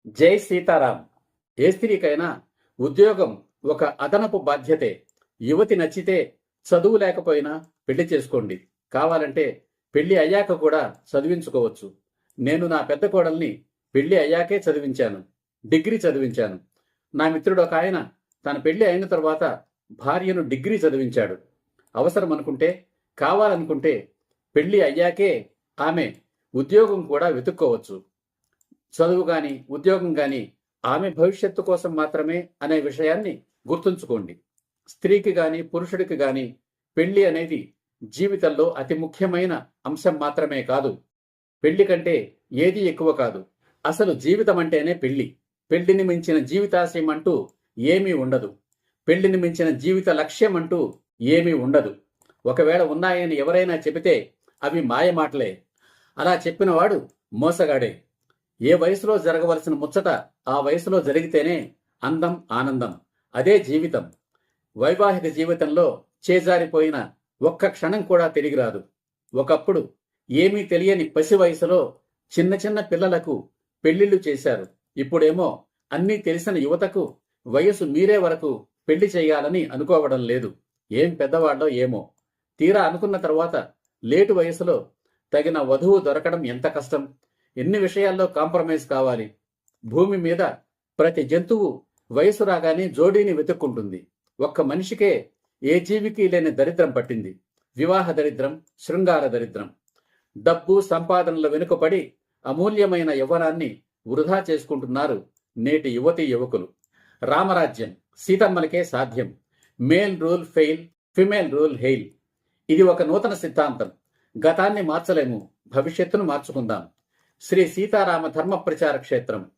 జై సీతారాం. ఏ స్త్రీకైనా ఉద్యోగం ఒక అదనపు బాధ్యతే. యువతి నచ్చితే చదువు లేకపోయినా పెళ్లి చేసుకోండి. కావాలంటే పెళ్లి అయ్యాక కూడా చదివించుకోవచ్చు. నేను నా పెద్ద కోడల్ని పెళ్లి అయ్యాకే చదివించాను. డిగ్రీ చదివించాను. నా మిత్రుడు ఒక ఆయన తన పెళ్లి అయిన తర్వాత భార్యను డిగ్రీ చదివించాడు. అవసరం అనుకుంటే, కావాలనుకుంటే పెళ్లి అయ్యాకే ఆమె ఉద్యోగం కూడా వెతుక్కోవచ్చు. చదువు గాని ఉద్యోగం గాని ఆమె భవిష్యత్తు కోసం మాత్రమే అనే విషయాన్ని గుర్తుంచుకోండి. స్త్రీకి గాని పురుషుడికి గాని పెళ్లి అనేది జీవితంలో అతి ముఖ్యమైన అంశం మాత్రమే కాదు. పెళ్లి కంటే ఏది ఎక్కువ కాదు. అసలు జీవితం అంటేనే పెళ్లి. పెళ్లిని మించిన జీవితాశయం అంటూ ఏమీ ఉండదు. పెళ్లిని మించిన జీవిత లక్ష్యం అంటూ ఏమీ ఉండదు. ఒకవేళ ఉన్నాయని ఎవరైనా చెబితే అవి మాయమాటలే. అలా చెప్పినవాడు మోసగాడే. ఏ వయసులో జరగవలసిన ముచ్చట ఆ వయసులో జరిగితేనే అందం, ఆనందం. అదే జీవితం. వైవాహిక జీవితంలో చేజారిపోయిన ఒక్క క్షణం కూడా తిరిగి రాదు. ఒకప్పుడు ఏమీ తెలియని పసి వయసులో చిన్న చిన్న పిల్లలకు పెళ్లిళ్లు చేశారు. ఇప్పుడేమో అన్నీ తెలిసిన యువతకు వయసు మీరే వరకు పెళ్లి చేయాలని అనుకోవడం లేదు. ఏం పెద్దవాళ్ళో ఏమో. తీరా అనుకున్న తర్వాత లేటు వయసులో తగిన వధువు దొరకడం ఎంత కష్టం. ఎన్ని విషయాల్లో కాంప్రమైజ్ కావాలి. భూమి మీద ప్రతి జంతువు వయసు రాగానే జోడీని వెతుక్కుంటుంది. ఒక్క మనిషికే ఏ జీవికి లేని దరిద్రం పట్టింది. వివాహ దరిద్రం, శృంగార దరిద్రం. డబ్బు సంపాదనల వెనుకపడి అమూల్యమైన యవ్వనాన్ని వృధా చేసుకుంటున్నారు నేటి యువతీ యువకులు. రామరాజ్యం సీతమ్మలకే సాధ్యం. Male rule fail, female rule hail. ఇది ఒక నూతన సిద్ధాంతం. గతాన్ని మార్చలేము, భవిష్యత్తును మార్చుకుందాం. శ్రీ సీతారామ ధర్మ ప్రచార క్షేత్రం.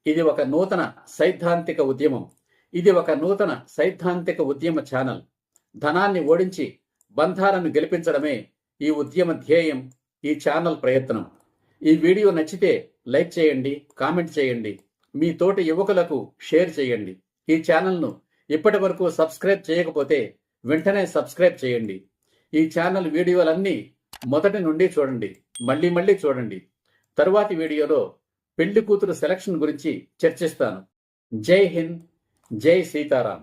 ఇది ఒక నూతన సైద్ధాంతిక ఉద్యమం. ఇది ఒక నూతన సైద్ధాంతిక ఉద్యమ ఛానల్. ధనాన్ని ఓడించి బంధాలను గెలిపించడమే ఈ ఉద్యమ ధ్యేయం, ఈ ఛానల్ ప్రయత్నం. ఈ వీడియో నచ్చితే లైక్ చేయండి, కామెంట్ చేయండి, మీ తోటి యువకులకు షేర్ చేయండి. ఈ ఛానల్ను ఇప్పటి వరకు సబ్స్క్రైబ్ చేయకపోతే వెంటనే సబ్స్క్రైబ్ చేయండి. ఈ ఛానల్ వీడియోలన్నీ మొదటి నుండి చూడండి, మళ్ళీ మళ్ళీ చూడండి. తరువాతి వీడియోలో పెళ్లి కూతురు సెలక్షన్ గురించి చర్చిస్తాను. జై హింద్, జై సీతారాం.